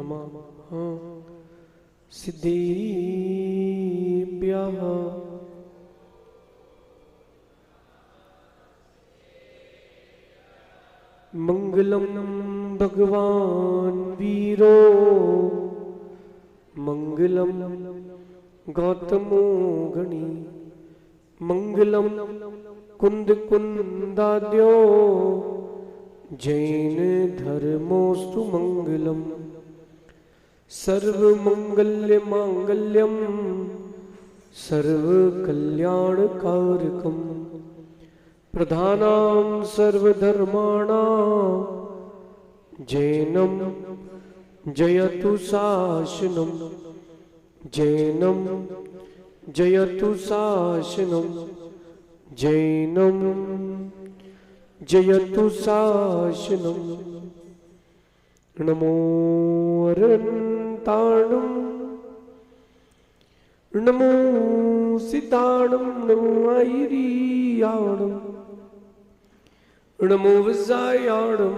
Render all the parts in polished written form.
नमः सिद्धिभ्यः मंगलम भगवान वीरो मंगलम गौतमो गणी मंगलम कुंद कुंदाद्यो जैन धर्मोस्तु मंगलम सर्व मंगल्य मांगल्यम सर्व कल्याणकारकम प्रधानां सर्वधर्माणां जैनम जयतु शासनम जैनम जयतु शासनम जैनम जयतु शासनम नमो अरन्ताणं नमो सिताणं नमो ऐरियाणं नमो विजायाणं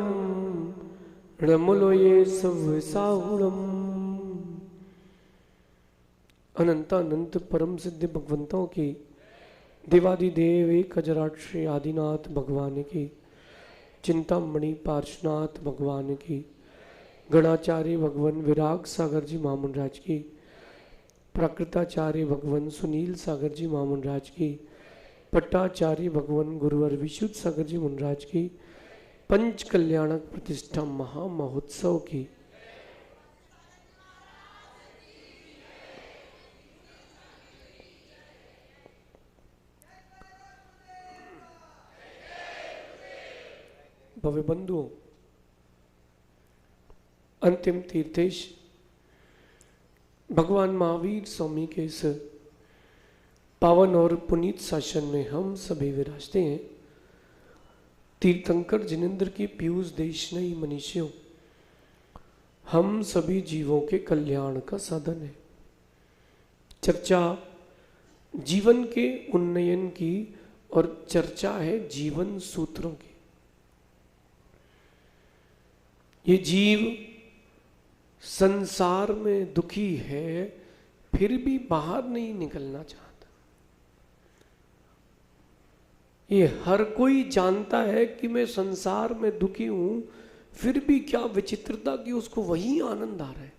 नमो लोये सवसाहुणम्। अनंत अनंत परम सिद्ध भगवंतों की देवादिदेव एक अजराट श्री आदिनाथ भगवान की चिंतामणि पार्श्वनाथ भगवान की गणाचार्य भगवान विराग सागर जी मामुन राज की प्राकृताचार्य भगवान सुनील सागर जी मामुन राज की पट्टाचार्य भगवान गुरुवर विशुद्ध सागर जी मुनराज की पंच कल्याणक प्रतिष्ठा महामहोत्सव की भव्य बंधुओं, अंतिम तीर्थेश भगवान महावीर स्वामी के इस पावन और पुनीत शासन में हम सभी विराजते हैं। तीर्थंकर जिनेंद्र की पीयूष देशनयी मनीषियों, हम सभी जीवों के कल्याण का साधन है। चर्चा जीवन के उन्नयन की और चर्चा है जीवन सूत्रों की। ये जीव संसार में दुखी है, फिर भी बाहर नहीं निकलना चाहता। ये हर कोई जानता है कि मैं संसार में दुखी हूं, फिर भी क्या विचित्रता कि उसको वही आनंद आ रहा है।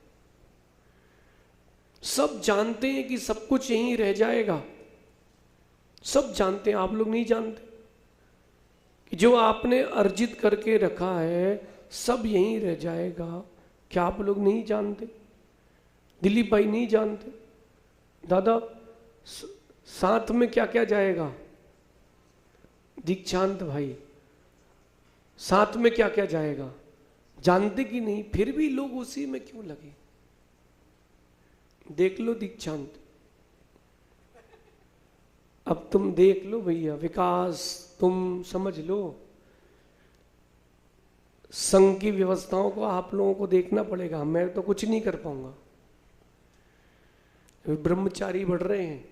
सब जानते हैं कि सब कुछ यहीं रह जाएगा, सब जानते हैं, आप लोग नहीं जानते कि जो आपने अर्जित करके रखा है सब यहीं रह जाएगा। क्या आप लोग नहीं जानते? दिलीप भाई नहीं जानते? दादा साथ में क्या क्या जाएगा? दीक्षांत भाई साथ में क्या क्या जाएगा? जानते कि नहीं? फिर भी लोग उसी में क्यों लगे? देख लो दीक्षांत, अब तुम देख लो भैया, विकास तुम समझ लो। संघ की व्यवस्थाओं को आप लोगों को देखना पड़ेगा, मैं तो कुछ नहीं कर पाऊंगा। ब्रह्मचारी बढ़ रहे हैं,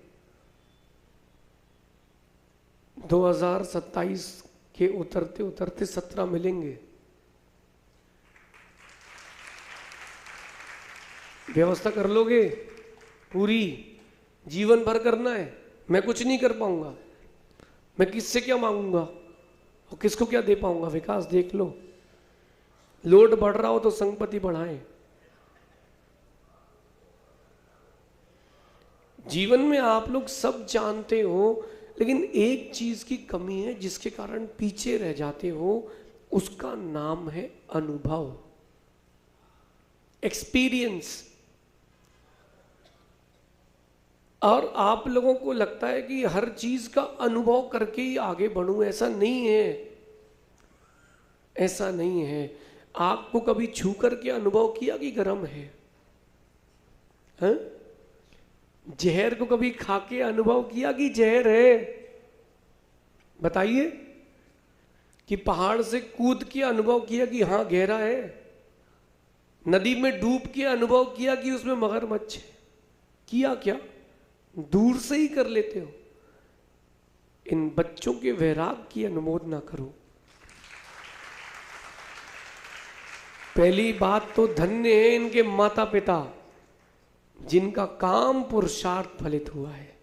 2027 के उतरते उतरते 17 मिलेंगे। व्यवस्था कर लोगे? पूरी जीवन भर करना है। मैं कुछ नहीं कर पाऊंगा, मैं किससे क्या मांगूंगा और किसको क्या दे पाऊंगा? विकास देख लो, लोड बढ़ रहा हो तो संपत्ति बढ़ाएं। जीवन में आप लोग सब जानते हो, लेकिन एक चीज की कमी है जिसके कारण पीछे रह जाते हो, उसका नाम है अनुभव, एक्सपीरियंस। और आप लोगों को लगता है कि हर चीज का अनुभव करके ही आगे बढ़ूं, ऐसा नहीं है, ऐसा नहीं है। आग को कभी छू करके अनुभव किया कि गर्म है? जहर को कभी खा के अनुभव किया कि जहर है? बताइए। कि पहाड़ से कूद के अनुभव किया कि हाँ गहरा है? नदी में डूब के अनुभव किया कि उसमें मगरमच्छ है? किया क्या? दूर से ही कर लेते हो। इन बच्चों के वैराग की अनुमोदना करो। पहली बात तो धन्य है इनके माता पिता जिनका काम पुरुषार्थ फलित हुआ है।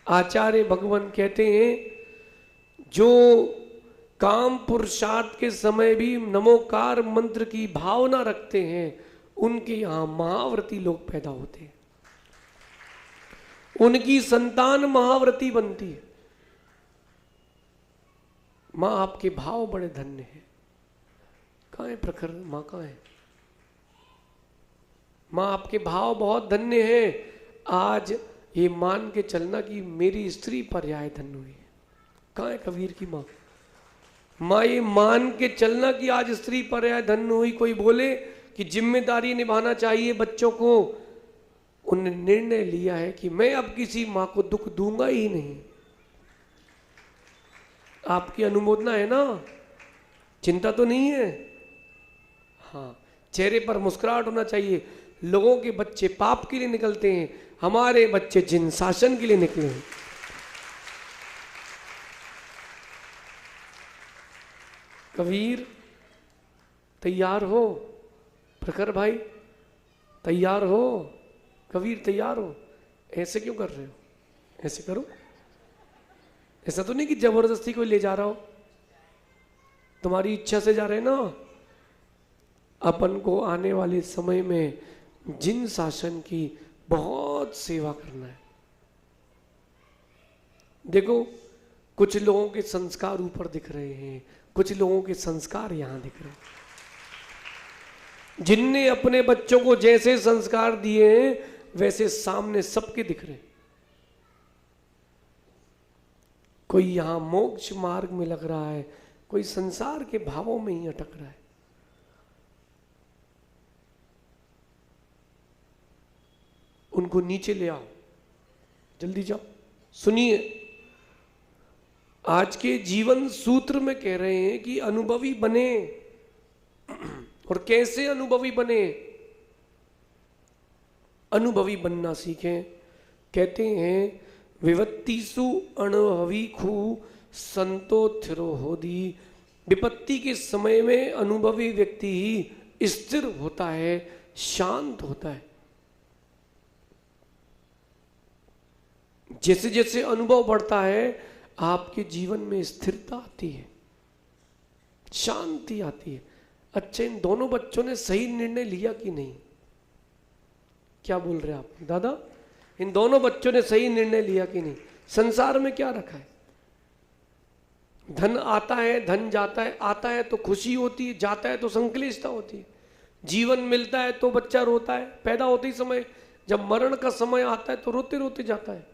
आचार्य भगवान कहते हैं जो काम पुरुषार्थ के समय भी नमोकार मंत्र की भावना रखते हैं उनके यहां महाव्रती लोग पैदा होते हैं, उनकी संतान महाव्रती बनती है। मां आपके भाव बड़े धन्य है। कहां है प्रखर मां, कहां है मां? आपके भाव बहुत धन्य है। आज ये मान के चलना कि मेरी स्त्री पर्याय धन्य हुई है। कहां है कबीर की मां? मां ये मान के चलना कि आज स्त्री पर्याय धन्य हुई। कोई बोले कि जिम्मेदारी निभाना चाहिए बच्चों को, उन्होंने निर्णय लिया है कि मैं अब किसी मां को दुख दूंगा ही नहीं। आपकी अनुमोदना है ना? चिंता तो नहीं है? हाँ, चेहरे पर मुस्कुराहट होना चाहिए। लोगों के बच्चे पाप के लिए निकलते हैं, हमारे बच्चे जिन शासन के लिए निकले हैं। कबीर तैयार हो? प्रखर भाई तैयार हो? कबीर तैयार हो? ऐसे क्यों कर रहे हो? ऐसे करो। ऐसा तो नहीं कि जबरदस्ती कोई ले जा रहा हो, तुम्हारी इच्छा से जा रहे ना। अपन को आने वाले समय में जिन शासन की बहुत सेवा करना है। देखो कुछ लोगों के संस्कार ऊपर दिख रहे हैं, कुछ लोगों के संस्कार यहां दिख रहे हैं। जिनने अपने बच्चों को जैसे संस्कार दिए हैं वैसे सामने सबके दिख रहे हैं। कोई यहां मोक्ष मार्ग में लग रहा है, कोई संसार के भावों में ही अटक रहा है। उनको नीचे ले आओ, जल्दी जाओ। सुनिए, आज के जीवन सूत्र में कह रहे हैं कि अनुभवी बने। और कैसे अनुभवी बने? अनुभवी बनना सीखें। कहते हैं विवत्तिसु अनुभवी खू संतो थिरो होदी। विपत्ति के समय में अनुभवी व्यक्ति ही स्थिर होता है, शांत होता है। जैसे जैसे अनुभव बढ़ता है आपके जीवन में स्थिरता आती है, शांति आती है। अच्छा, इन दोनों बच्चों ने सही निर्णय लिया कि नहीं? क्या बोल रहे आप दादा? इन दोनों बच्चों ने सही निर्णय लिया कि नहीं? संसार में क्या रखा है? धन आता है, धन जाता है। आता है तो खुशी होती है, जाता है तो संक्लिष्टता होती है। जीवन मिलता है तो बच्चा रोता है, पैदा होते ही समय। जब मरण का समय आता है तो रोते रोते जाता है।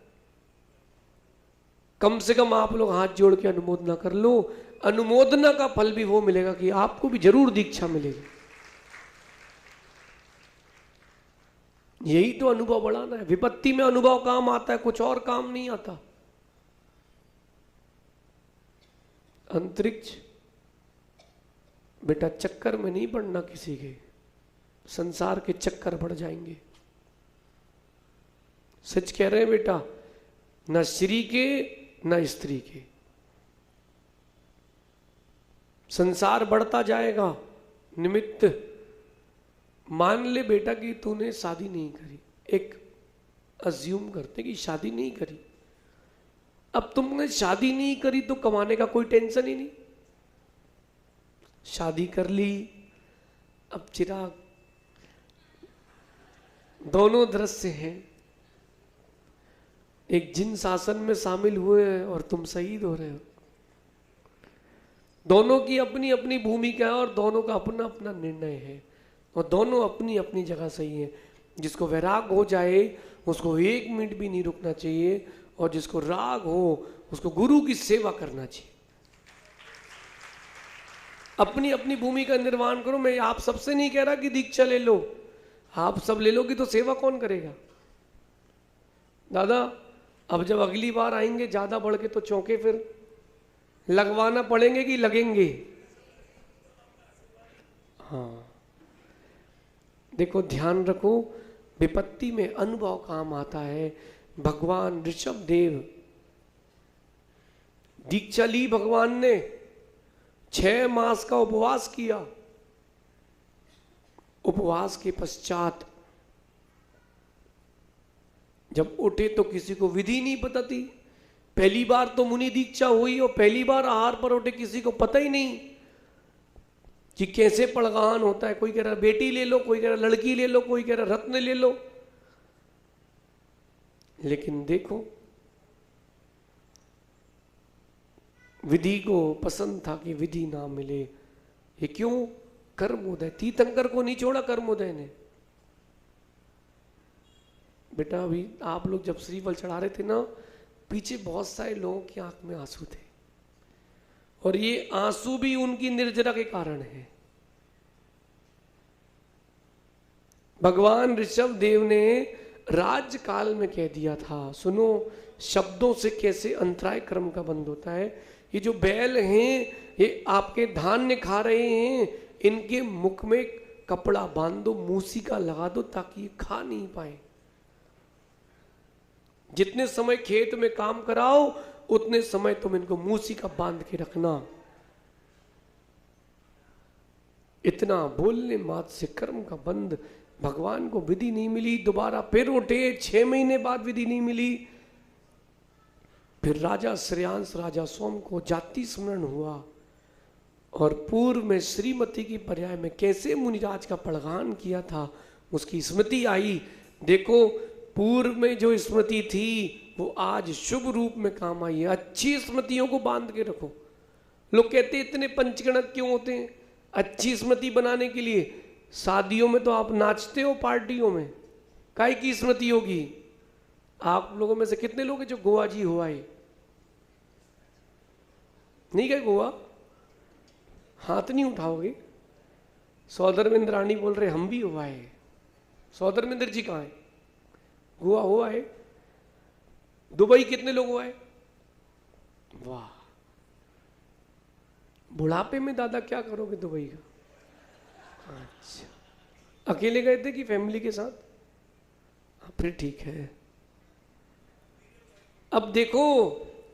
कम से कम आप लोग हाथ जोड़ के अनुमोदना कर लो। अनुमोदना का फल भी वो मिलेगा कि आपको भी जरूर दीक्षा मिलेगी। यही तो अनुभव बढ़ाना है। विपत्ति में अनुभव काम आता है, कुछ और काम नहीं आता। अंतरिक्ष बेटा चक्कर में नहीं पड़ना किसी के, संसार के चक्कर बढ़ जाएंगे। सच कह रहे हैं बेटा, न श्री के न स्त्री के। संसार बढ़ता जाएगा। निमित्त मान ले बेटा कि तूने शादी नहीं करी, एक अज्यूम करते कि शादी नहीं करी। अब तुमने शादी नहीं करी तो कमाने का कोई टेंशन ही नहीं। शादी कर ली, अब चिराग दोनों दृश्य हैं। एक जिन शासन में शामिल हुए हैं और तुम शहीद हो रहे हो। दोनों की अपनी अपनी भूमिका है और दोनों का अपना अपना निर्णय है और दोनों अपनी अपनी जगह सही है। जिसको वैराग हो जाए उसको एक मिनट भी नहीं रुकना चाहिए और जिसको राग हो उसको गुरु की सेवा करना चाहिए। अपनी अपनी भूमिका निर्माण करो। मैं आप सबसे नहीं कह रहा कि दीक्षा ले लो, आप सब ले लोगी तो सेवा कौन करेगा? दादा अब जब अगली बार आएंगे ज्यादा बढ़ के तो चौंके, फिर लगवाना पड़ेंगे कि लगेंगे? हाँ, देखो ध्यान रखो, विपत्ति में अनुभव काम आता है। भगवान ऋषभ देव दीक्षा ली, भगवान ने 6 मास का उपवास किया, उपवास के पश्चात जब उठे तो किसी को विधि नहीं पता थी। पहली बार तो मुनि दीक्षा हुई और पहली बार आहार पर उठे, किसी को पता ही नहीं कि कैसे पड़गान होता है। कोई कह रहा बेटी ले लो, कोई कह रहा लड़की ले लो, कोई कह रहा रत्न ले लो। लेकिन देखो, विधि को पसंद था कि विधि ना मिले। ये क्यों? कर्मोदय। तीर्थंकर को नहीं छोड़ा कर्मोदय ने। बेटा अभी आप लोग जब श्रीफल चढ़ा रहे थे ना, पीछे बहुत सारे लोगों की आंख में आंसू थे, और ये आंसू भी उनकी निर्जरा के कारण है। भगवान ऋषभ देव ने राजकाल में कह दिया था, सुनो शब्दों से कैसे अंतराय कर्म का बंद होता है। ये जो बैल हैं, ये आपके धान्य खा रहे हैं, इनके मुख में कपड़ा बांध दो, मूसी का लगा दो, ताकि ये खा नहीं पाए। जितने समय खेत में काम कराओ उतने समय तुम इनको मूसी का बांध के रखना। इतना बोलने मात्र से कर्म का बंद। भगवान को विधि नहीं मिली, दोबारा फिर उठे, 6 महीने बाद विधि नहीं मिली। फिर राजा श्रेयांश, राजा सोम को जाति स्मरण हुआ, और पूर्व में श्रीमती की पर्याय में कैसे मुनिराज का पड़गान किया था उसकी स्मृति आई। देखो, पूर्व में जो स्मृति थी वो आज शुभ रूप में काम आई है। अच्छी स्मृतियों को बांध के रखो। लोग कहते हैं इतने पंचगणक क्यों होते हैं? अच्छी स्मृति बनाने के लिए। शादियों में तो आप नाचते हो, पार्टियों में काय की स्मृति होगी? आप लोगों में से कितने लोग हैं जो गोवा जी हुआ है? नहीं गए गोवा? हाथ नहीं उठाओगे। सौधर्मेंद्र रानी बोल रहे हम भी हुआ है। सौधर्मेंद्र जी कहाँ है? गोवा हुआ है। दुबई कितने लोग हुआ है? वाह, बुढ़ापे में दादा क्या करोगे दुबई का? अच्छा, अकेले गए थे कि फैमिली के साथ? हाँ, फिर ठीक है। अब देखो,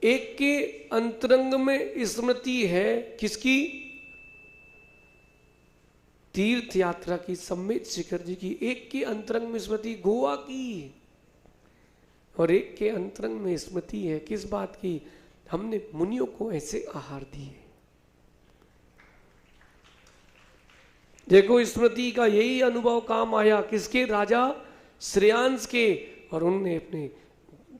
एक के अंतरंग में स्मृति है किसकी? तीर्थ यात्रा की, सम्मेत शिखर जी की। एक के अंतरंग में स्मृति गोवा की, और एक के अंतरंग में स्मृति है किस बात की? हमने मुनियों को ऐसे आहार दिए। देखो, स्मृति का यही अनुभव काम आया किसके? राजा श्रेयांश के। और उन्होंने अपने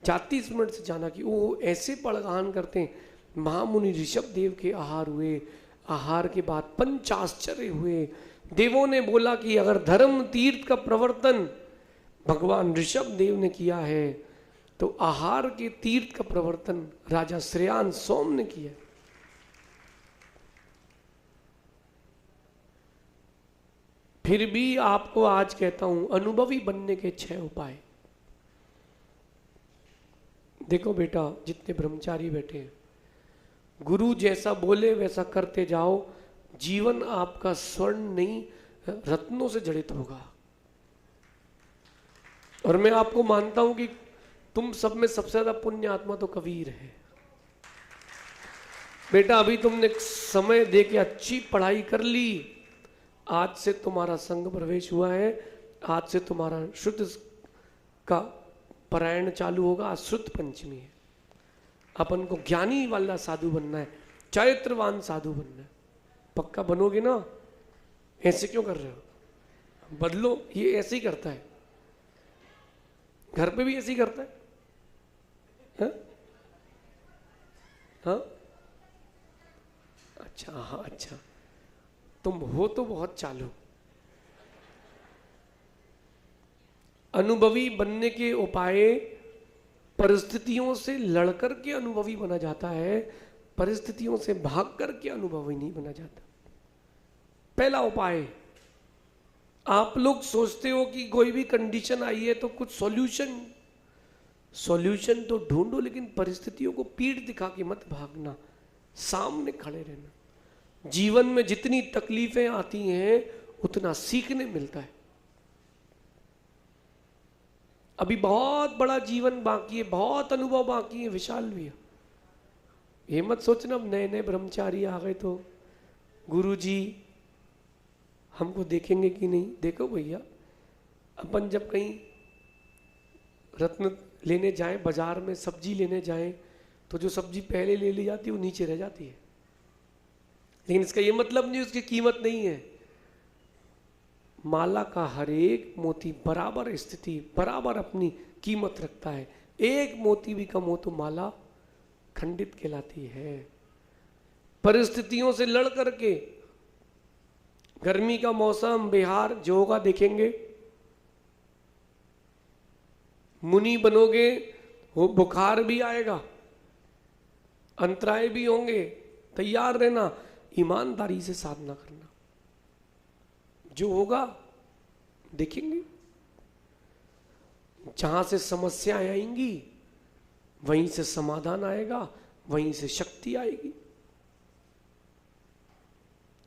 जाति स्मरण से जाना कि वो ऐसे पड़गान करते हैं। महामुनि ऋषभ देव के आहार हुए। आहार के बाद पंचाश्चर्य हुए। देवों ने बोला कि अगर धर्म तीर्थ का प्रवर्तन भगवान ऋषभ देव ने किया है, तो आहार के तीर्थ का प्रवर्तन राजा श्रेयांश सोम ने किया। फिर भी आपको आज कहता हूं, अनुभवी बनने के 6 उपाय। देखो बेटा, जितने ब्रह्मचारी बैठे हैं, गुरु जैसा बोले वैसा करते जाओ। जीवन आपका स्वर्ण नहीं, रत्नों से जड़ित होगा। और मैं आपको मानता हूं कि तुम सब में सबसे ज्यादा पुण्य आत्मा तो कबीर है। बेटा, अभी तुमने समय दे के अच्छी पढ़ाई कर ली। आज से तुम्हारा संघ प्रवेश हुआ है। आज से तुम्हारा शुद्ध का पारायण चालू होगा। आज शुद्ध पंचमी है। अपन को ज्ञानी वाला साधु बनना है, चरित्रवान साधु बनना है। पक्का बनोगे ना? ऐसे क्यों कर रहे हो? बदलो। ये ऐसे ही करता है, घर पे भी ऐसे ही करता है। हाँ? हाँ? अच्छा, हाँ, अच्छा, तुम हो तो बहुत चालू। अनुभवी बनने के उपाय, परिस्थितियों से लड़कर के अनुभवी बना जाता है, परिस्थितियों से भाग करके अनुभवी नहीं बना जाता। पहला उपाय, आप लोग सोचते हो कि कोई भी कंडीशन आई है तो कुछ सॉल्यूशन तो ढूंढो, लेकिन परिस्थितियों को पीठ दिखा के मत भागना, सामने खड़े रहना। जीवन में जितनी तकलीफें आती हैं उतना सीखने मिलता है। अभी बहुत बड़ा जीवन बाकी है, बहुत अनुभव बाकी है, विशाल भी है। ये मत सोचना अब नए नए ब्रह्मचारी आ गए तो गुरुजी हमको देखेंगे कि नहीं। देखो भैया, अपन जब कहीं रत्न लेने जाएं, बाजार में सब्जी लेने जाएं, तो जो सब्जी पहले ले ली जाती है वो नीचे रह जाती है, लेकिन इसका ये मतलब नहीं उसकी कीमत नहीं है। माला का हर एक मोती बराबर स्थिति, बराबर अपनी कीमत रखता है। एक मोती भी कम हो तो माला खंडित कहलाती है। परिस्थितियों से लड़ करके, गर्मी का मौसम, बिहार जो होगा देखेंगे, मुनि बनोगे, वो बुखार भी आएगा, अंतराय भी होंगे, तैयार रहना, ईमानदारी से साधना करना, जो होगा देखेंगे। जहां से समस्याएं आएंगी वहीं से समाधान आएगा, वहीं से शक्ति आएगी।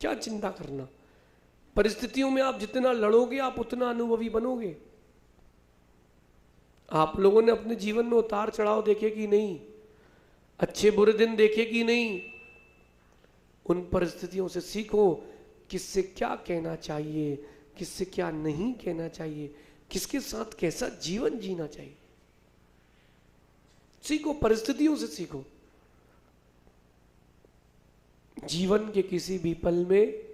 क्या चिंता करना। परिस्थितियों में आप जितना लड़ोगे आप उतना अनुभवी बनोगे। आप लोगों ने अपने जीवन में उतार चढ़ाव देखे कि नहीं, अच्छे बुरे दिन देखे कि नहीं। उन परिस्थितियों से सीखो किससे क्या कहना चाहिए, किससे क्या नहीं कहना चाहिए, किसके साथ कैसा जीवन जीना चाहिए। सीखो, परिस्थितियों से सीखो। जीवन के किसी भी पल में,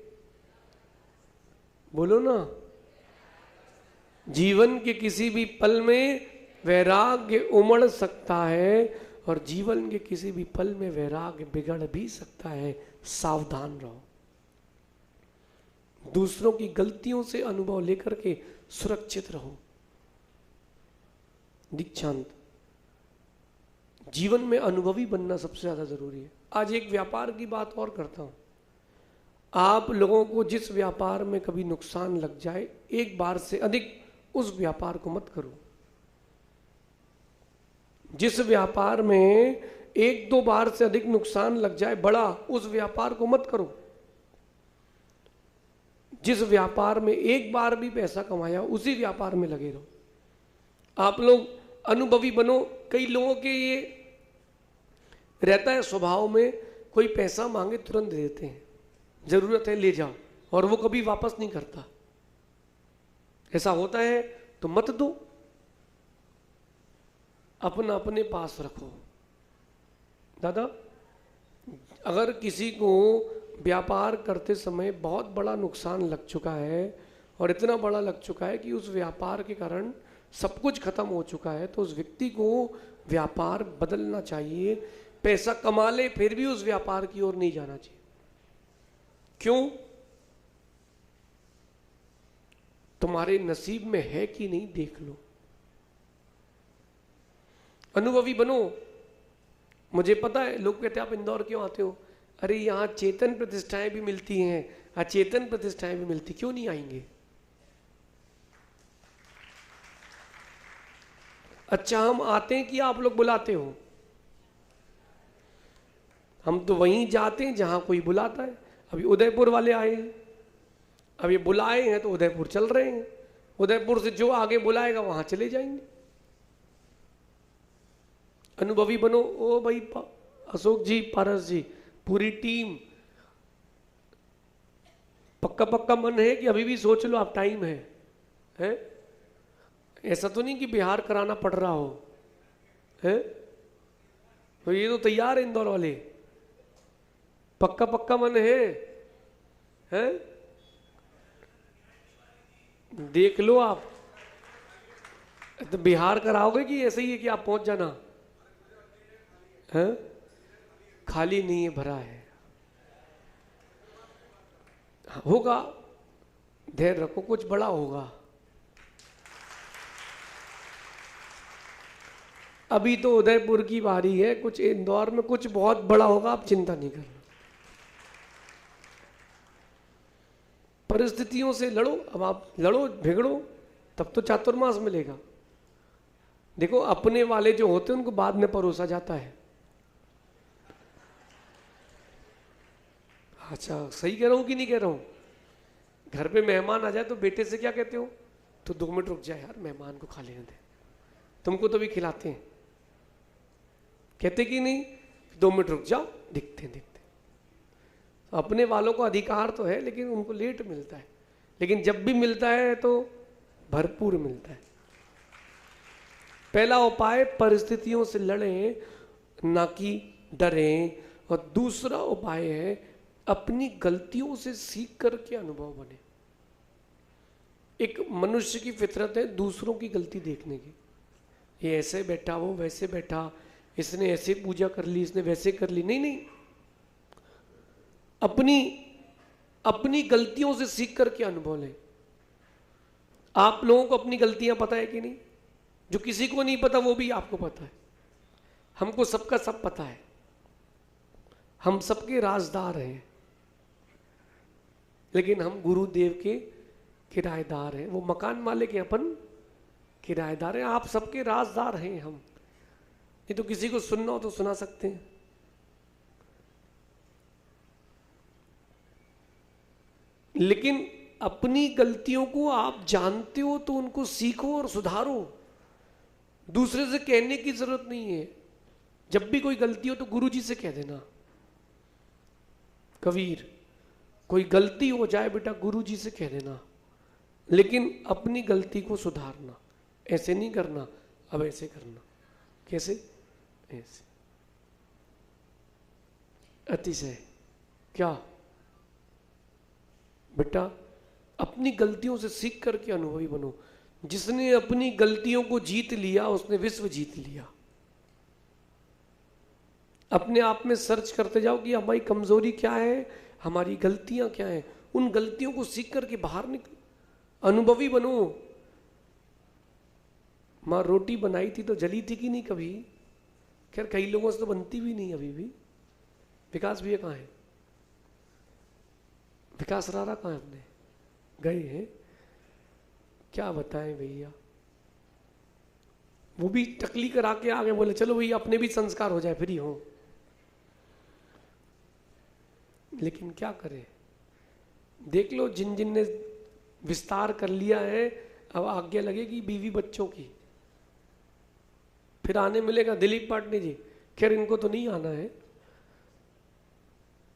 बोलो ना, जीवन के किसी भी पल में वैराग्य उमड़ सकता है और जीवन के किसी भी पल में वैराग्य बिगड़ भी सकता है। सावधान रहो। दूसरों की गलतियों से अनुभव लेकर के सुरक्षित रहो। दीक्षांत, जीवन में अनुभवी बनना सबसे ज्यादा जरूरी है। आज एक व्यापार की बात और करता हूं। आप लोगों को जिस व्यापार में कभी नुकसान लग जाए, एक बार से अधिक उस व्यापार को मत करो। जिस व्यापार में एक दो बार से अधिक नुकसान लग जाए बड़ा, उस व्यापार को मत करो। जिस व्यापार में एक बार भी पैसा कमाया उसी व्यापार में लगे रहो। आप लोग अनुभवी बनो। कई लोगों के ये रहता है स्वभाव में, कोई पैसा मांगे तुरंत दे देते हैं, जरूरत है ले जाओ, और वो कभी वापस नहीं करता। ऐसा होता है तो मत दो, अपना अपने पास रखो। दादा, अगर किसी को व्यापार करते समय बहुत बड़ा नुकसान लग चुका है और इतना बड़ा लग चुका है कि उस व्यापार के कारण सब कुछ खत्म हो चुका है, तो उस व्यक्ति को व्यापार बदलना चाहिए। पैसा कमा ले फिर भी उस व्यापार की ओर नहीं जाना चाहिए। क्यों? तुम्हारे नसीब में है कि नहीं देख लो। अनुभवी बनो। मुझे पता है लोग कहते हैं आप इंदौर क्यों आते हो? अरे यहां चेतन प्रतिष्ठाएं भी मिलती हैं, अचेतन प्रतिष्ठाएं भी मिलती, क्यों नहीं आएंगे? अच्छा, हम आते हैं कि आप लोग बुलाते हो? हम तो वहीं जाते हैं जहां कोई बुलाता है। अभी उदयपुर वाले आए हैं, अब ये बुलाए हैं तो उदयपुर चल रहे हैं। उदयपुर से जो आगे बुलाएगा वहां चले जाएंगे। अनुभवी बनो। ओ भाई अशोक जी, पारस जी, पूरी टीम, पक्का पक्का मन है कि अभी भी सोच लो आप, टाइम है? ऐसा तो नहीं कि बिहार कराना पड़ रहा हो, है? तो ये तो तैयार है इंदौर वाले, पक्का पक्का मन है? देख लो आप, तो बिहार कराओगे कि ऐसे ही है कि आप पहुंच जाना है? खाली नहीं है, भरा है। होगा, धैर्य रखो, कुछ बड़ा होगा। अभी तो उदयपुर की बारी है, कुछ इंदौर में कुछ बहुत बड़ा होगा, आप चिंता नहीं करना। परिस्थितियों से लड़ो। अब आप लड़ो झगड़ो तब तो चातुर्मास मिलेगा। देखो, अपने वाले जो होते हैं उनको बाद में परोसा जाता है। अच्छा, सही कह रहा हूं कि नहीं कह रहा हूं? घर पे मेहमान आ जाए तो बेटे से क्या कहते हो? तो 2 मिनट रुक जाए यार, मेहमान को खा लेने दे, तुमको तो भी खिलाते हैं। कहते कि नहीं? 2 मिनट रुक जाओ, दिखते। अपने वालों को अधिकार तो है लेकिन उनको लेट मिलता है। लेकिन जब भी मिलता है तो भरपूर मिलता है। पहला उपाय परिस्थितियों से लड़ें, ना कि डरें। और दूसरा उपाय है अपनी गलतियों से सीख करके अनुभव बने। एक मनुष्य की फितरत है दूसरों की गलती देखने की। ये ऐसे बैठा, वो वैसे बैठा, इसने ऐसे पूजा कर ली, इसने वैसे कर ली। नहीं नहीं, अपनी गलतियों से सीख करके अनुभव लें। आप लोगों को अपनी गलतियां पता है कि नहीं? जो किसी को नहीं पता वो भी आपको पता है। हमको सबका सब पता है। हम सबके राजदार हैं, लेकिन हम गुरुदेव के किराएदार हैं। वो मकान मालिक हैं, अपन किराएदार हैं। आप सबके राजदार हैं हम। ये तो किसी को सुनना हो तो सुना सकते हैं। लेकिन अपनी गलतियों को आप जानते हो तो उनको सीखो और सुधारो। दूसरे से कहने की जरूरत नहीं है। जब भी कोई गलती हो तो गुरु जी से कह देना। कबीर, कोई गलती हो जाए बेटा गुरु जी से कह देना, लेकिन अपनी गलती को सुधारना। ऐसे नहीं करना, अब ऐसे करना। कैसे? ऐसे। अतिशय क्या बेटा? अपनी गलतियों से सीख करके अनुभवी बनो। जिसने अपनी गलतियों को जीत लिया उसने विश्व जीत लिया। अपने आप में सर्च करते जाओ कि हमारी कमजोरी क्या है, हमारी गलतियां क्या हैं। उन गलतियों को सीख करके बाहर निकलो, अनुभवी बनो। मां रोटी बनाई थी तो जली थी कि नहीं कभी? खैर कई लोगों से तो बनती भी नहीं अभी भी। विकास भैया कहाँ है? विकास रारा कहाँ है? अपने गए हैं? क्या बताएं भैया, वो भी टकली करा के आगे बोले चलो भैया अपने भी संस्कार हो जाए, फ्री हो। लेकिन क्या करें? देख लो जिन जिन ने विस्तार कर लिया है, अब आज्ञा लगेगी बीवी बच्चों की। फिर आने मिलेगा दिलीप पाटनी जी। खैर इनको तो नहीं आना है।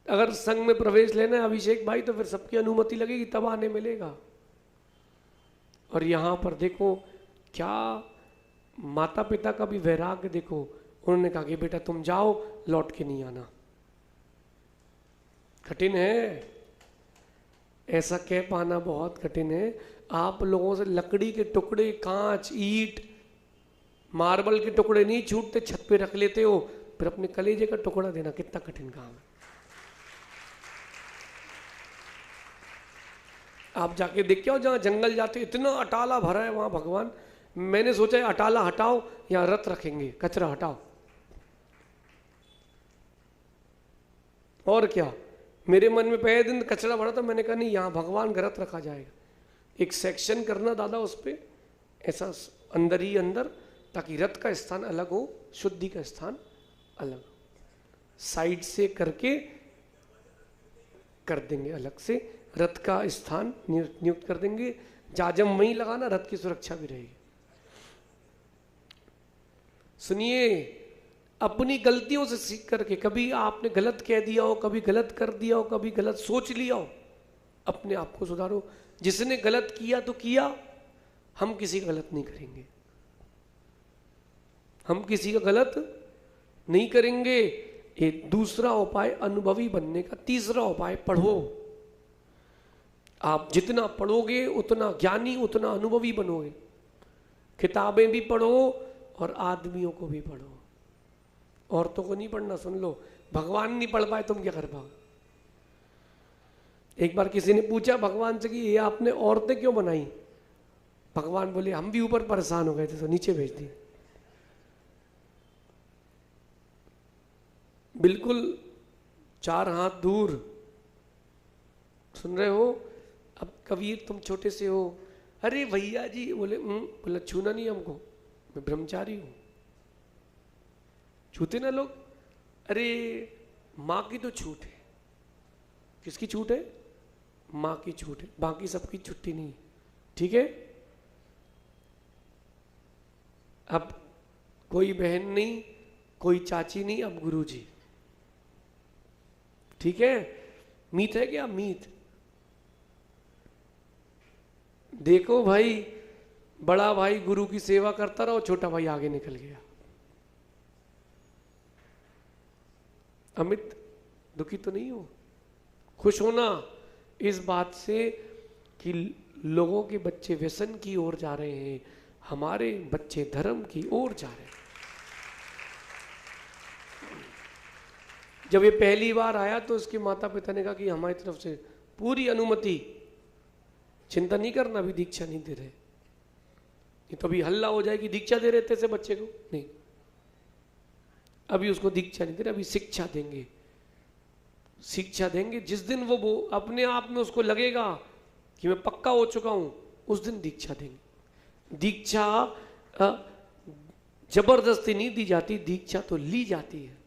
अगर संघ में प्रवेश लेना है अभिषेक भाई तो फिर सबकी अनुमति लगेगी तब आने मिलेगा। और यहां पर देखो क्या माता पिता का भी वैराग्य देखो। उन्होंने कहा कि बेटा तुम जाओ, लौट के नहीं आना। कठिन है, ऐसा कह पाना बहुत कठिन है। आप लोगों से लकड़ी के टुकड़े, कांच, ईंट, मार्बल के टुकड़े नहीं छूटते, छत पे रख लेते हो, फिर अपने कलेजे का टुकड़ा देना कितना कठिन काम है। आप जाके देख के आओ, जहां जंगल जाते इतना अटाला भरा है वहां भगवान। मैंने सोचा है अटाला हटाओ या रथ रखेंगे, कचरा हटाओ। और क्या, मेरे मन में पहले दिन कचरा भरा था, मैंने कहा नहीं यहां भगवान का रथ रखा जाएगा। एक सेक्शन करना दादा उस पर ऐसा अंदर ही अंदर, ताकि रथ का स्थान अलग हो, शुद्धि का स्थान अलग हो। साइड से करके कर देंगे, अलग से रथ का स्थान नियुक्त कर देंगे। जाजम वहीं लगाना, रथ की सुरक्षा भी रहेगी। सुनिए, अपनी गलतियों से सीख करके, कभी आपने गलत कह दिया हो, कभी गलत कर दिया हो, कभी गलत सोच लिया हो, अपने आप को सुधारो। जिसने गलत किया तो किया, हम किसी का गलत नहीं करेंगे। हम किसी का गलत नहीं करेंगे। एक दूसरा उपाय अनुभवी बनने का। तीसरा उपाय पढ़ो। आप जितना पढ़ोगे उतना ज्ञानी, उतना अनुभवी बनोगे। किताबें भी पढ़ो और आदमियों को भी पढ़ो। औरतों को नहीं पढ़ना, सुन लो, भगवान नहीं पढ़ पाए तुम क्या कर पाओ? एक बार किसी ने पूछा भगवान से कि ये आपने औरतें क्यों बनाई? भगवान बोले हम भी ऊपर परेशान हो गए थे तो नीचे भेज दी। बिल्कुल 4 हाथ दूर। सुन रहे हो? अब कबीर तुम छोटे से हो, अरे भैया जी बोले बोला छूना नहीं हमको, मैं ब्रह्मचारी हूं। छूते ना लोग। अरे माँ की तो छूट है। किसकी छूट है? माँ की छूट है, बाकी सबकी छुट्टी नहीं। ठीक है? अब कोई बहन नहीं, कोई चाची नहीं, अब गुरु जी। ठीक है? मीत है क्या? मीत। देखो भाई, बड़ा भाई गुरु की सेवा करता रहा और छोटा भाई आगे निकल गया। अमित, दुखी तो नहीं हो? खुश होना इस बात से कि लोगों के बच्चे व्यसन की ओर जा रहे हैं, हमारे बच्चे धर्म की ओर जा रहे हैं। जब ये पहली बार आया तो उसके माता पिता ने कहा कि हमारी तरफ से पूरी अनुमति, चिंता नहीं करना, अभी दीक्षा नहीं दे रहे। ये तो अभी हल्ला हो जाएगी दीक्षा दे रहे थे से बच्चे को, नहीं, अभी उसको दीक्षा नहीं दे रहे, अभी शिक्षा देंगे। शिक्षा देंगे जिस दिन वो अपने आप में उसको लगेगा कि मैं पक्का हो चुका हूं, उस दिन दीक्षा देंगे। दीक्षा जबरदस्ती नहीं दी जाती, दीक्षा तो ली जाती है।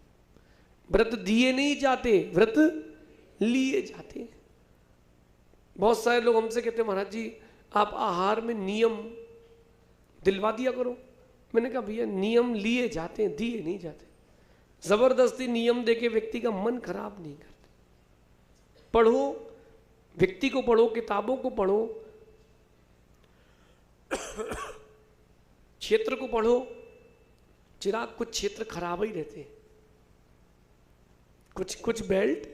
व्रत दिए नहीं जाते, व्रत लिए जाते हैं। बहुत सारे लोग हमसे कहते हैं महाराज जी आप आहार में नियम दिलवा दिया करो। मैंने कहा भैया नियम लिए जाते हैं, दिए नहीं जाते। जबरदस्ती नियम देके व्यक्ति का मन खराब नहीं करते। पढ़ो, व्यक्ति को पढ़ो, किताबों को पढ़ो, क्षेत्र को पढ़ो। चिराग कुछ क्षेत्र खराब ही रहते हैं, कुछ बेल्ट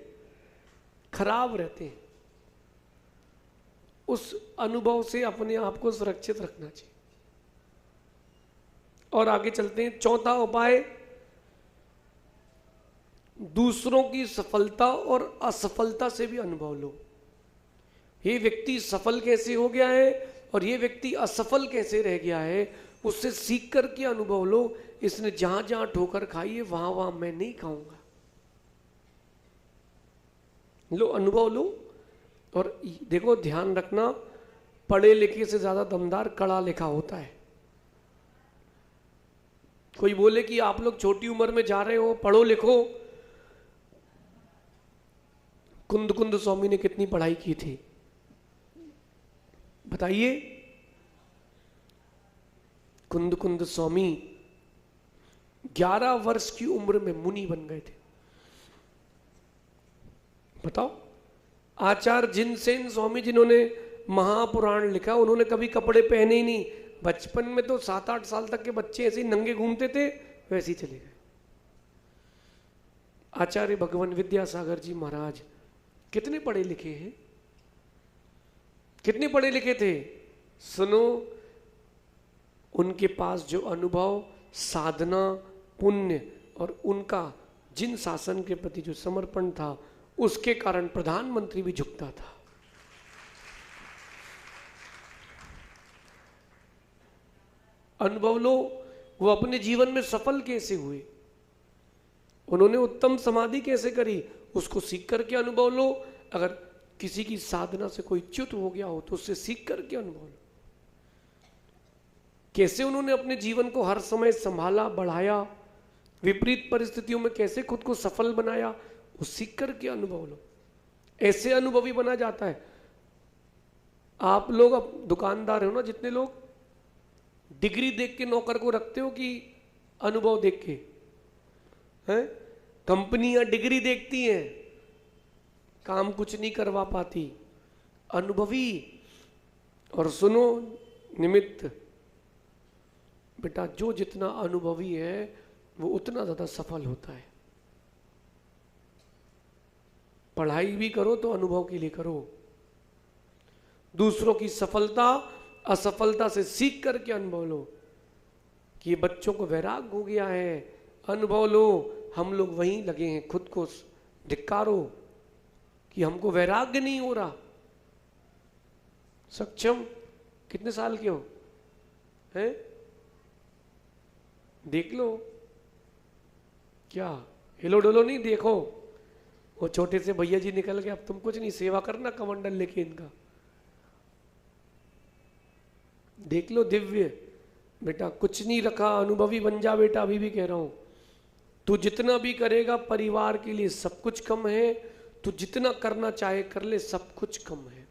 खराब रहते हैं। उस अनुभव से अपने आप को सुरक्षित रखना चाहिए। और आगे चलते हैं। चौथा उपाय, दूसरों की सफलता और असफलता से भी अनुभव लो। ये व्यक्ति सफल कैसे हो गया है और ये व्यक्ति असफल कैसे रह गया है, उससे सीख कर के अनुभव लो। इसने जहां जहां ठोकर खाई है वहां वहां मैं नहीं खाऊंगा। लो, अनुभव लो। और देखो, ध्यान रखना, पढ़े लिखे से ज्यादा दमदार कड़ा लिखा होता है। कोई बोले कि आप लोग छोटी उम्र में जा रहे हो, पढ़ो लिखो। कुंद कुंद स्वामी ने कितनी पढ़ाई की थी बताइए? कुंद कुंद स्वामी 11 वर्ष की उम्र में मुनि बन गए थे। बताओ। आचार्य जिनसेन स्वामी जिन्होंने महापुराण लिखा, उन्होंने कभी कपड़े पहने ही नहीं। बचपन में तो 7-8 साल तक के बच्चे ऐसे ही नंगे घूमते थे, वैसे ही चले गए। आचार्य भगवान विद्यासागर जी महाराज कितने पढ़े लिखे हैं, कितने पढ़े लिखे थे। सुनो, उनके पास जो अनुभव, साधना, पुण्य और उनका जिन शासन के प्रति जो समर्पण था, उसके कारण प्रधानमंत्री भी झुकता था। अनुभव लो, वो अपने जीवन में सफल कैसे हुए, उन्होंने उत्तम समाधि कैसे करी, उसको सीख करके अनुभव लो। अगर किसी की साधना से कोई च्युत हो गया हो तो उससे सीख करके अनुभव लो। कैसे उन्होंने अपने जीवन को हर समय संभाला, बढ़ाया, विपरीत परिस्थितियों में कैसे खुद को सफल बनाया, वो सीख करके अनुभव लो। ऐसे अनुभवी बना जाता है। आप लोग अब दुकानदार हो ना, जितने लोग डिग्री देख के नौकर को रखते हो कि अनुभव देख के हैं? कंपनियां डिग्री देखती हैं, काम कुछ नहीं करवा पाती। अनुभवी। और सुनो निमित्त, बेटा जो जितना अनुभवी है वो उतना ज्यादा सफल होता है। पढ़ाई भी करो तो अनुभव के लिए करो। दूसरों की सफलता असफलता से सीख करके अनुभव लो। कि बच्चों को वैराग हो गया है, अनुभव लो। हम लोग वहीं लगे हैं, खुद को धिक्कारो कि हमको वैराग्य नहीं हो रहा। सक्षम कितने साल के हो हैं? देख लो, क्या हिलो डोलो नहीं, देखो वो छोटे से भैया जी निकल गए, अब तुम कुछ नहीं, सेवा करना कमंडल लेके इनका। देख लो दिव्य, बेटा कुछ नहीं रखा, अनुभवी बन जा बेटा। अभी भी कह रहा हूं, तू जितना भी करेगा परिवार के लिए सब कुछ कम है। तू जितना करना चाहे कर ले, सब कुछ कम है।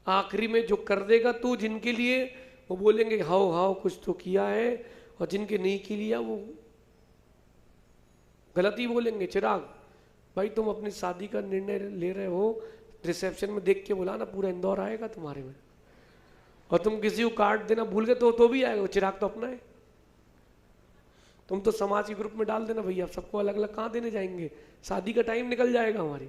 आखिरी में जो कर देगा तू जिनके लिए, वो बोलेंगे हाओ हाओ कुछ तो किया है, और जिनके नहीं किया वो गलती बोलेंगे। चिराग भाई, तुम अपनी शादी का निर्णय ले रहे हो, रिसेप्शन में देख के बुलाना, पूरा इंदौर आएगा तुम्हारे में। और तुम किसी को काट देना भूल गए तो भी आएगा, वो चिराग तो अपना है। तुम तो समाज के ग्रुप में डाल देना भैया, सबको अलग अलग कहाँ देने जाएंगे, शादी का टाइम निकल जाएगा हमारी।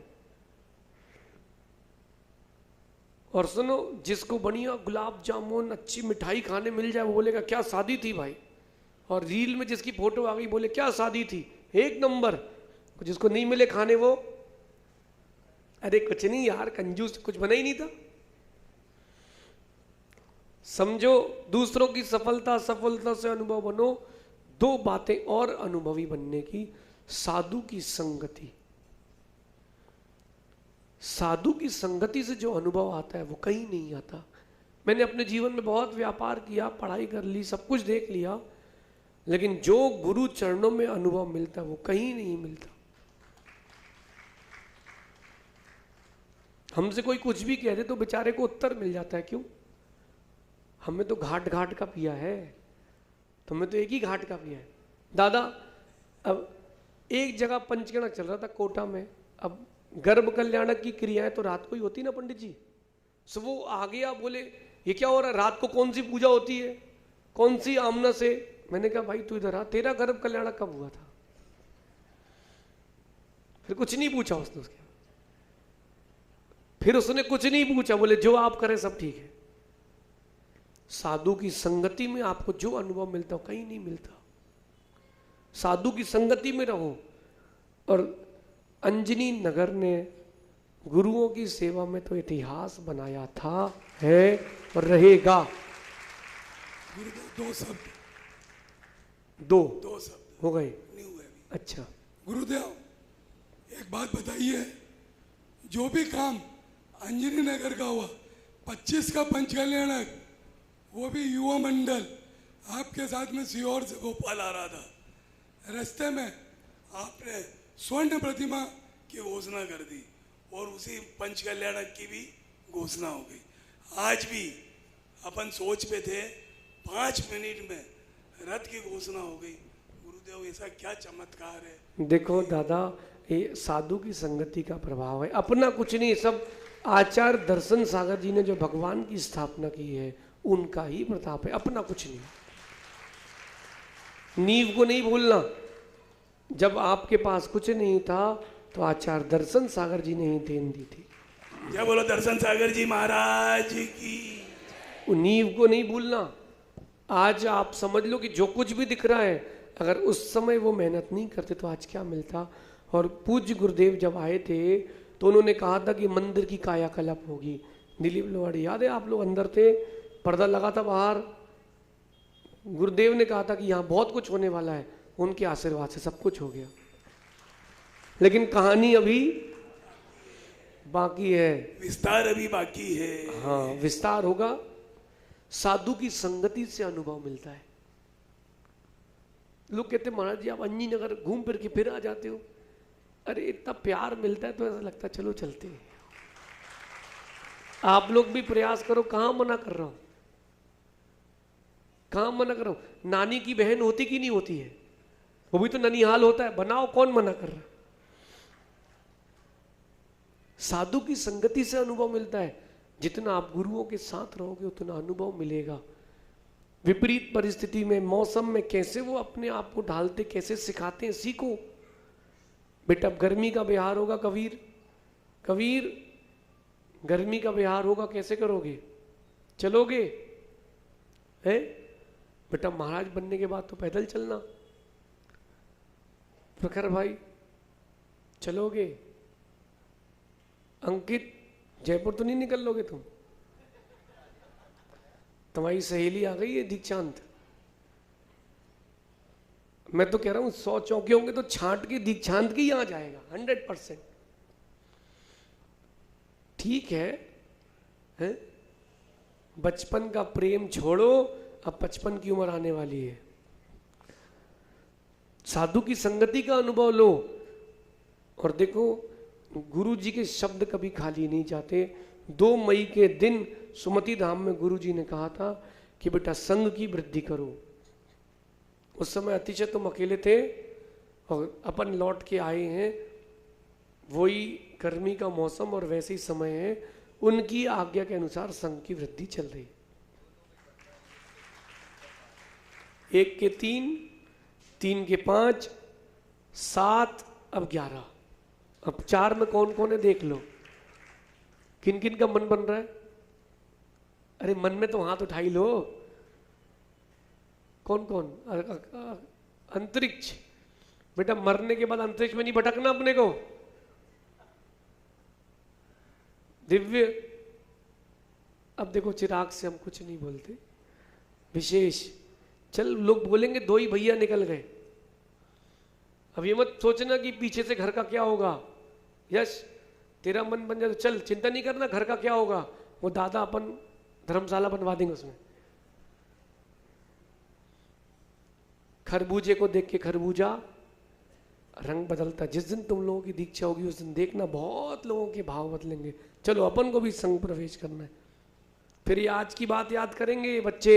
और सुनो, जिसको बढ़िया गुलाब जामुन अच्छी मिठाई खाने मिल जाए वो बोलेगा क्या शादी थी भाई, और रील में जिसकी फोटो आ गई बोले क्या शादी थी, एक नंबर। जिसको नहीं मिले खाने वो अरे कुछ नहीं यार, कंजूस, कुछ बना ही नहीं था। समझो, दूसरों की सफलता से अनुभव बनो। दो बातें और अनुभवी बनने की, साधु की संगति। साधु की संगति से जो अनुभव आता है वो कहीं नहीं आता। मैंने अपने जीवन में बहुत व्यापार किया, पढ़ाई कर ली, सब कुछ देख लिया, लेकिन जो गुरु चरणों में अनुभव मिलता है वो कहीं नहीं मिलता। हमसे कोई कुछ भी कह दे तो बेचारे को उत्तर मिल जाता है, क्यों? हमें तो घाट घाट का पिया है, तुम्हें तो एक ही घाट का पिया है। दादा, अब एक जगह पंचगणक चल रहा था कोटा में, अब गर्भ कल्याणक की क्रियाएं तो रात को ही होती ना पंडित जी। सो वो आ गया, बोले ये क्या हो रहा है, रात को कौन सी पूजा होती है, कौन सी आमना से। मैंने कहा भाई तू इधर आ, तेरा गर्भ कल्याणक कब हुआ था? फिर कुछ नहीं पूछा उसने, फिर उसने कुछ नहीं पूछा, बोले जो आप करें सब ठीक है। साधु की संगति में आपको जो अनुभव मिलता हो कहीं नहीं मिलता। साधु की संगति में रहो। और अंजनी नगर ने गुरुओं की सेवा में तो इतिहास बनाया था, है और रहेगा। गुरुदेव, दो शब्द हो गए, नहीं हुए अभी। अच्छा गुरुदेव, एक बात बताइए, जो भी काम अंजनी नगर का हुआ, 25 का पंचकल्याणक, वो भी युवा मंडल आपके साथ में सीहोर से भोपाल आ रहा था, रास्ते में आपने स्वर्ण प्रतिमा की घोषणा कर दी और उसी पंचकल्याणक की भी घोषणा हो गई। आज भी अपन सोच पे थे, 5 मिनट में रथ की घोषणा हो गई। गुरुदेव, ऐसा क्या चमत्कार है? देखो दादा, ये साधु की संगति का प्रभाव है, अपना कुछ नहीं। सब आचार्य दर्शन सागर जी ने जो भगवान की स्थापना की है उनका ही प्रताप है, अपना कुछ नहीं। नींव को नहीं भूलना, जब आपके पास कुछ नहीं था तो आचार्य दर्शन सागर जी ने ही देन दी थी। क्या बोलो, दर्शन सागर जी महाराज की। वो नींव को नहीं भूलना। आज आप समझ लो कि जो कुछ भी दिख रहा है, अगर उस समय वो मेहनत नहीं करते तो आज क्या मिलता। और पूज्य गुरुदेव जब आए थे तो उन्होंने कहा था कि मंदिर की कायाकल्प होगी। दिलीप लोहाड़ी, याद है आप लोग अंदर थे, पर्दा लगा था बाहर, गुरुदेव ने कहा था कि यहाँ बहुत कुछ होने वाला है, उनके आशीर्वाद से सब कुछ हो गया। लेकिन कहानी अभी बाकी है, विस्तार अभी बाकी है। हाँ, विस्तार होगा। साधु की संगति से अनुभव मिलता है। लोग कहते महाराज जी आप अंजनी नगर घूम फिर के फिर आ जाते हो। अरे इतना प्यार मिलता है तो ऐसा लगता है चलो चलते हैं। आप लोग भी प्रयास करो, कहां मना कर रहा हूं, कहां मना कर रहा हूं। नानी की बहन होती कि नहीं होती है, वो भी तो ननिहाल होता है, बनाओ, कौन मना कर रहा है। साधु की संगति से अनुभव मिलता है। जितना आप गुरुओं के साथ रहोगे उतना अनुभव मिलेगा। विपरीत परिस्थिति में, मौसम में कैसे वो अपने आप को ढालते, कैसे सिखाते हैं, सीखो। बेटा गर्मी का बिहार होगा, कबीर गर्मी का बिहार होगा, कैसे करोगे, चलोगे? है बेटा, महाराज बनने के बाद तो पैदल चलना। प्रखर भाई चलोगे? अंकित, जयपुर तो नहीं निकल लोगे तुम? तुम्हारी सहेली आ गई है दीक्षांत। मैं तो कह रहा हूं 100 चौके होंगे तो छांट के दीक्षांत की यहां जाएगा 100%। ठीक है? बचपन का प्रेम छोड़ो, अब 55 की उम्र आने वाली है। साधु की संगति का अनुभव लो। और देखो, गुरु जी के शब्द कभी खाली नहीं जाते। 2 मई के दिन सुमति धाम में गुरु जी ने कहा था कि बेटा संघ की वृद्धि करो। उस समय अतिशय तुम अकेले थे और अपन लौट के आए हैं, वही गर्मी का मौसम और वैसे ही समय है, उनकी आज्ञा के अनुसार संघ की वृद्धि चल रही। 1 के 3, 3 के 5, 7, अब 11। अब 4 में कौन कौन है देख लो। किन किन का मन बन रहा है? अरे मन में तो हाथ उठाई लो। कौन कौन? अंतरिक्ष। बेटा मरने के बाद अंतरिक्ष में नहीं भटकना अपने को। दिव्य। अब देखो चिराग से हम कुछ नहीं बोलते, विशेष। चल लोग बोलेंगे 2 ही भैया निकल गए। अब ये मत सोचना कि पीछे से घर का क्या होगा। यश तेरा मन बन जाए तो चल, चिंता नहीं करना घर का क्या होगा। वो दादा अपन धर्मशाला बनवा देंगे उसमें। खरबूजे को देख के खरबूजा रंग बदलता। जिस दिन तुम लोगों की दीक्षा होगी उस दिन देखना बहुत लोगों के भाव बदलेंगे। चलो अपन को भी संग प्रवेश करना है। फिर ये आज की बात याद करेंगे बच्चे,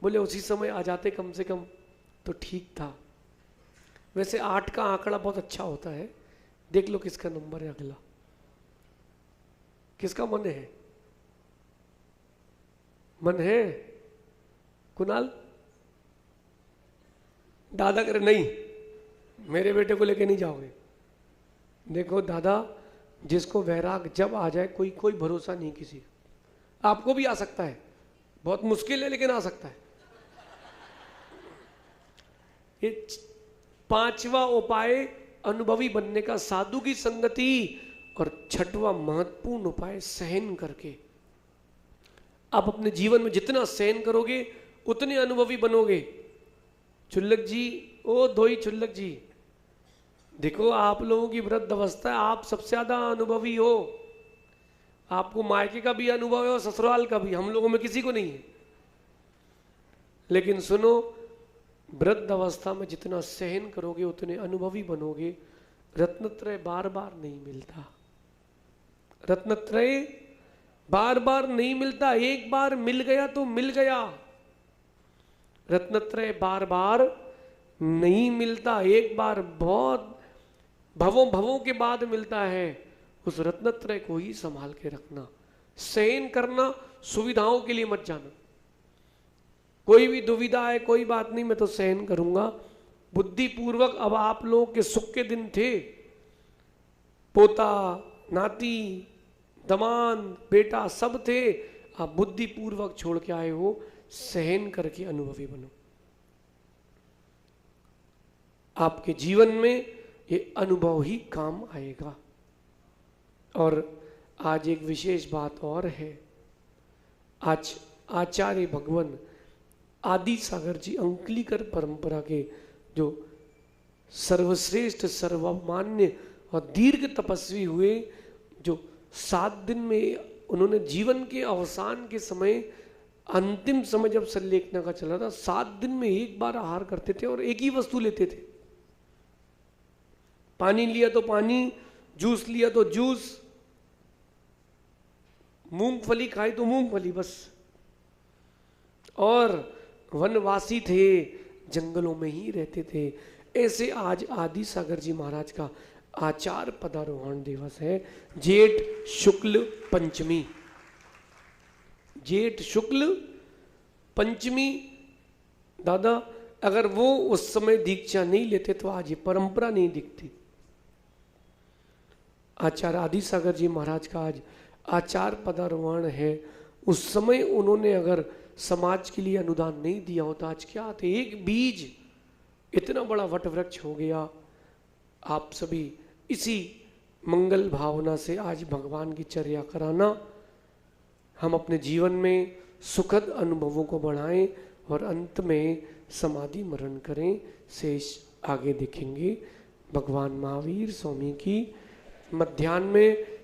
बोले उसी समय आ जाते कम से कम तो ठीक था। वैसे 8 का आंकड़ा बहुत अच्छा होता है। देख लो किसका नंबर है अगला। किसका मन है? मन है कुणाल? दादा करे नहीं, मेरे बेटे को लेके नहीं जाओगे। देखो दादा, जिसको वैराग जब आ जाए, कोई भरोसा नहीं किसी का। आपको भी आ सकता है, बहुत मुश्किल है लेकिन आ सकता है। ये 5वां उपाय अनुभवी बनने का साधु की संगति, और 6वां महत्वपूर्ण उपाय सहन करके। आप अपने जीवन में जितना सहन करोगे उतने अनुभवी बनोगे। चुल्लक जी, ओ धोई चुल्लक जी, देखो आप लोगों की वृद्ध अवस्था है, आप सबसे ज्यादा अनुभवी हो। आपको मायके का भी अनुभव है और ससुराल का भी, हम लोगों में किसी को नहीं है। लेकिन सुनो, वृद्ध अवस्था में जितना सहन करोगे उतने अनुभवी बनोगे। रत्नत्रय बार बार नहीं मिलता। रत्नत्रय बार बार नहीं मिलता, एक बार मिल गया तो मिल गया। रत्नत्रय बार बार नहीं मिलता, एक बार बहुत भवों के बाद मिलता है। उस रत्नत्रय को ही संभाल के रखना, सहन करना। सुविधाओं के लिए मत जाना। कोई भी दुविधा है, कोई बात नहीं, मैं तो सहन करूंगा बुद्धिपूर्वक। अब आप लोगों के सुख के दिन थे, पोता नाती दमान बेटा सब थे, आप बुद्धिपूर्वक छोड़ के आए हो। सहन करके अनुभवी बनो। आपके जीवन में ये अनुभव ही काम आएगा। और आज एक विशेष बात और है। आज आचार्य भगवान आदि सागर जी अंकलीकर परंपरा के जो सर्वश्रेष्ठ सर्वमान्य और दीर्घ तपस्वी हुए, जो 7 दिन में उन्होंने जीवन के अवसान के समय, अंतिम समय जब संलेखना का चला था, 7 दिन में एक बार आहार करते थे और एक ही वस्तु लेते थे। पानी लिया तो पानी, जूस लिया तो जूस, मूंगफली खाई तो मूंगफली बस। और वनवासी थे, जंगलों में ही रहते थे। ऐसे आज आदि सागर जी महाराज का आचार पदारोहण दिवस है, जेठ शुक्ल पंचमी। जेठ शुक्ल पंचमी। दादा अगर वो उस समय दीक्षा नहीं लेते तो आज ये परंपरा नहीं दिखती। आचार्य आदि सागर जी महाराज का आज आचार पदारोहण है। उस समय उन्होंने अगर समाज के लिए अनुदान नहीं दिया होता, आज क्या थे। एक बीज इतना बड़ा वट वृक्ष हो गया। आप सभी इसी मंगल भावना से आज भगवान की चर्या कराना, हम अपने जीवन में सुखद अनुभवों को बढ़ाएं और अंत में समाधि मरण करें। शेष आगे देखेंगे। भगवान महावीर स्वामी की। मध्याह्न में